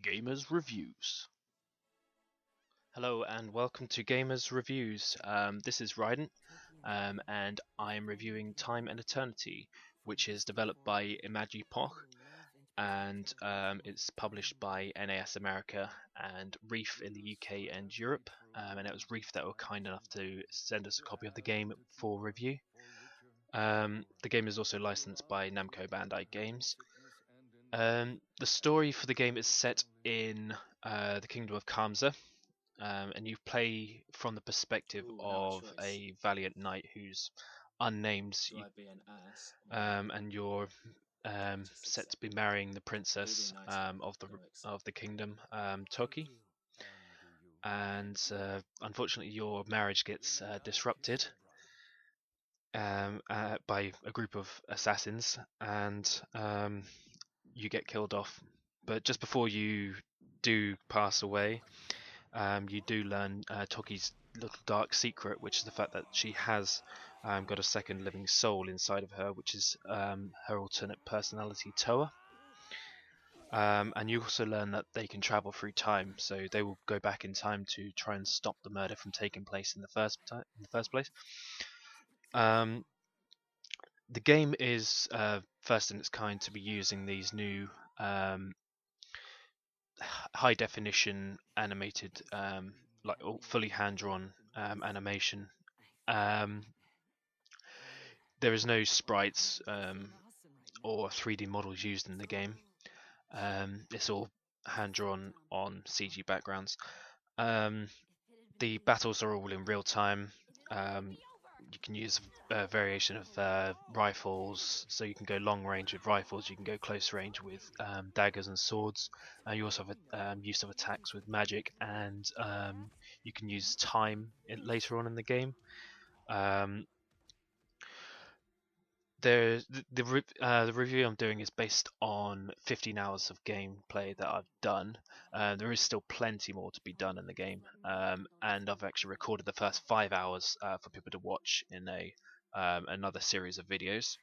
Gamers Reviews. Hello and welcome to Gamers Reviews. This is Rident, and I'm reviewing Time and Eternity, which is developed by Imageepoch, and it's published by NAS America and Reef in the UK and Europe. And it was Reef that were kind enough to send us a copy of the game for review. The game is also licensed by Namco Bandai Games. The story for the game is set in the Kingdom of Kamsa, and you play from the perspective of a valiant knight who's unnamed, and you're set to be marrying the princess of the kingdom, Toki. And unfortunately, your marriage gets disrupted by a group of assassins, and you get killed off. But just before you do pass away, you do learn Toki's little dark secret, which is the fact that she has got a second living soul inside of her, which is her alternate personality, Towa. And you also learn that they can travel through time, so they will go back in time to try and stop the murder from taking place in the first place. The game is first in its kind to be using these new high definition animated, like fully hand drawn animation. There is no sprites or 3D models used in the game. It's all hand drawn on CG backgrounds. The battles are all in real time. You can use a variation of rifles, so you can go long range with rifles, you can go close range with daggers and swords. You also have use of attacks with magic, and you can use time later on in the game. The review I'm doing is based on 15 hours of gameplay that I've done. There is still plenty more to be done in the game, and I've actually recorded the first 5 hours for people to watch in another series of videos.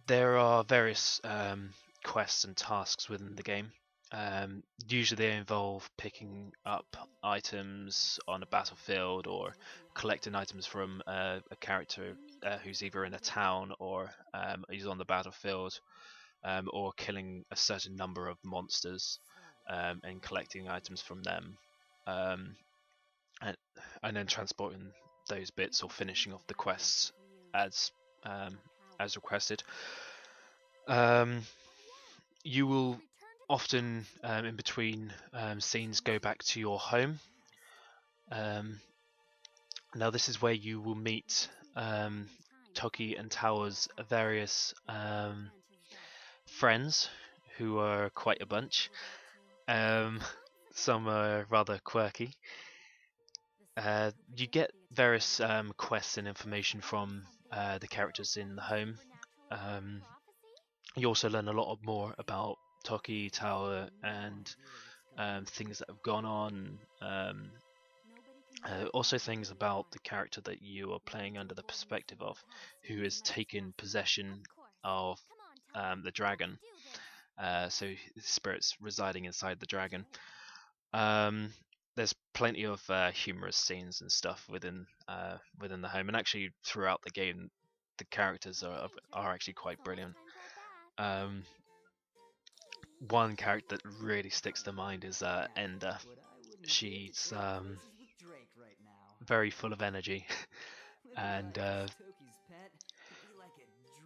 There are various quests and tasks within the game. Usually they involve picking up items on a battlefield or collecting items from a character who's either in a town or is on the battlefield, or killing a certain number of monsters and collecting items from them, and then transporting those bits or finishing off the quests as requested. You will often, in between scenes, go back to your home. Now this is where you will meet Toki and Towa's various friends, who are quite a bunch. Some are rather quirky. You get various quests and information from the characters in the home. You also learn a lot more about Toki, Towa, and things that have gone on. Also things about the character that you are playing under the perspective of, who has taken possession of the dragon. So the spirit's residing inside the dragon. There's plenty of humorous scenes and stuff within the home, and actually throughout the game, the characters are actually quite brilliant. One character that really sticks to mind is Ender. She's very full of energy, and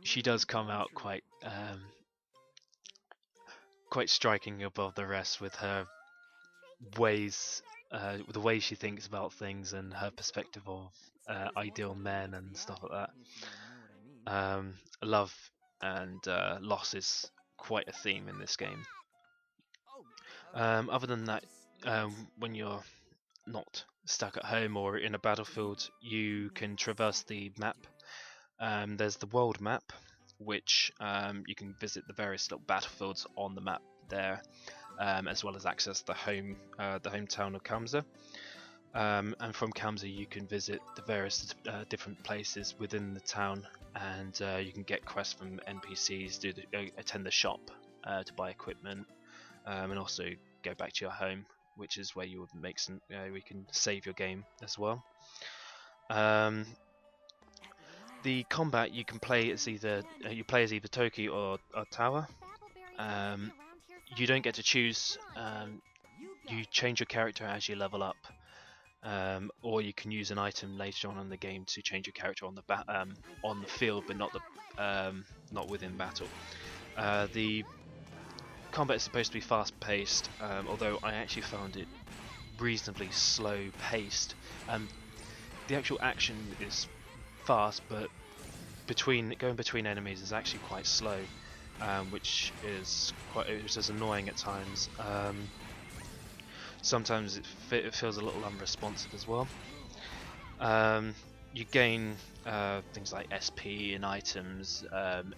she does come out quite striking above the rest with her ways, the way she thinks about things and her perspective of ideal men and stuff like that. Love and loss is quite a theme in this game. Other than that, when you're not stuck at home or in a battlefield, you can traverse the map. There's the world map, which you can visit the various little battlefields on the map there, as well as access the hometown of Kamsa. And from Kamsa you can visit the various different places within the town, and you can get quests from NPCs, attend the shop to buy equipment, and also go back to your home, which is where you would make some. We can save your game as well. The combat you can play as either Toki or Towa. You don't get to choose. You change your character as you level up, or you can use an item later on in the game to change your character on the field, but not within battle. The combat is supposed to be fast-paced, although I actually found it reasonably slow-paced. The actual action is fast, but going between enemies is actually quite slow, which is annoying at times. Sometimes it feels a little unresponsive as well. You gain things like SP and items,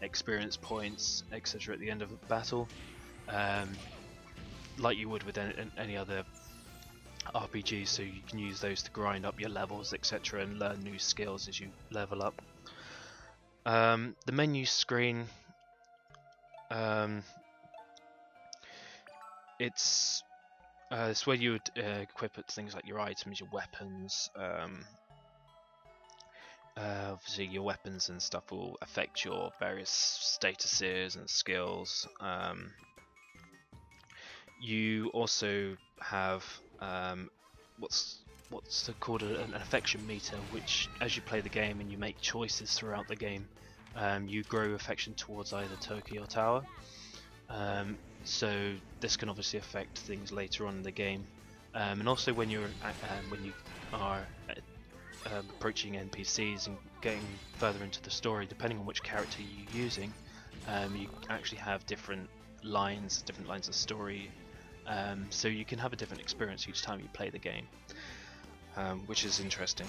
experience points, etc. at the end of a battle, like you would with any other RPG, so you can use those to grind up your levels, etc., and learn new skills as you level up. The menu screen, it's where you would equip things like your items, your weapons. Obviously, your weapons and stuff will affect your various statuses and skills. You also have what's called an affection meter, which, as you play the game and you make choices throughout the game, you grow affection towards either Toki or Towa. So this can obviously affect things later on in the game, and also when you are approaching NPCs and getting further into the story, depending on which character you're using, you actually have different lines of story. So you can have a different experience each time you play the game, which is interesting.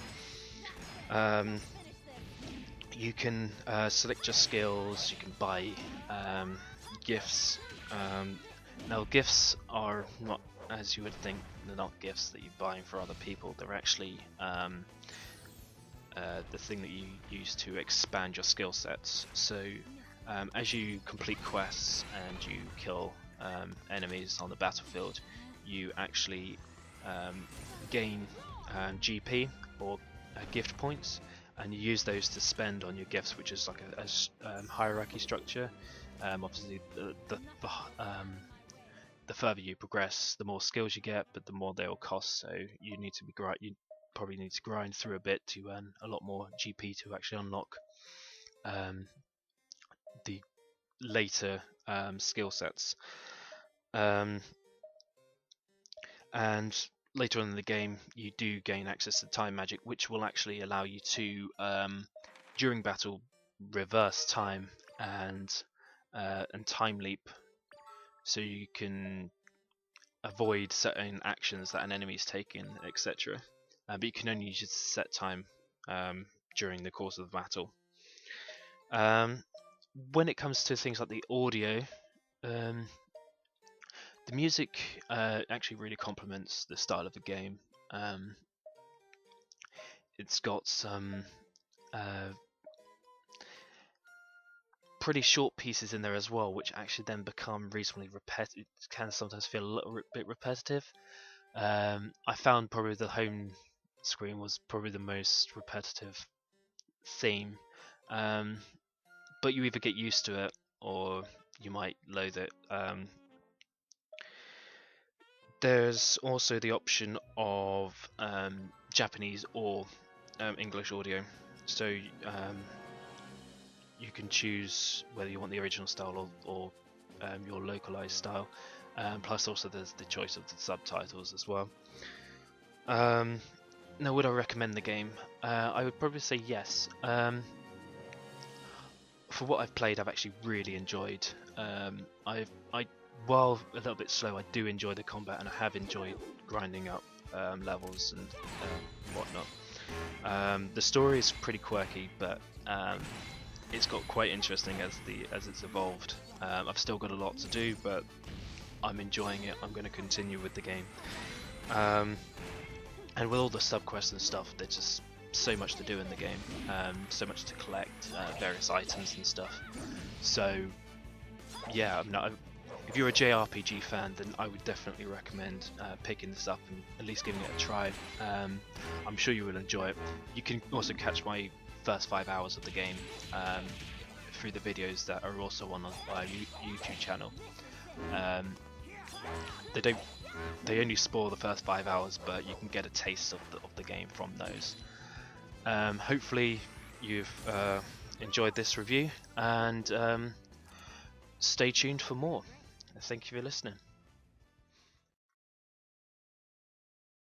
You can select your skills, you can buy gifts. Now gifts are not, as you would think, they're not gifts that you're buying for other people. They're actually the thing that you use to expand your skill sets. So as you complete quests and you kill enemies on the battlefield, you actually gain GP or gift points, and you use those to spend on your gifts, which is like a hierarchy structure. Obviously, the further you progress, the more skills you get, but the more they will cost. So you probably need to grind through a bit to earn a lot more GP to actually unlock the later skill sets. And later on in the game, you do gain access to time magic, which will actually allow you to, during battle, reverse time and time leap, so you can avoid certain actions that an enemy is taking, etc. But you can only use it to set time during the course of the battle. When it comes to things like the audio, the music actually really complements the style of the game. It's got some pretty short pieces in there as well, which actually then become reasonably repetitive. It can sometimes feel a little bit repetitive. I found probably the home screen was probably the most repetitive theme, but you either get used to it or you might loathe it. There's also the option of Japanese or English audio, so you can choose whether you want the original style or your localized style. Plus also there's the choice of the subtitles as well. Now, would I recommend the game? I would probably say yes. For what I've played, I've actually really enjoyed. While a little bit slow, I do enjoy the combat, and I have enjoyed grinding up levels and whatnot. The story is pretty quirky, but it's got quite interesting as it's evolved. I've still got a lot to do, but I'm enjoying it. I'm going to continue with the game. And with all the subquests and stuff, there's just so much to do in the game, so much to collect, various items and stuff. So yeah, if you're a JRPG fan, then I would definitely recommend picking this up and at least giving it a try. I'm sure you will enjoy it. You can also catch my first 5 hours of the game through the videos that are also on our YouTube channel. They only spoil the first 5 hours, but you can get a taste of the game from those. Hopefully you've enjoyed this review, and stay tuned for more. Thank you for listening.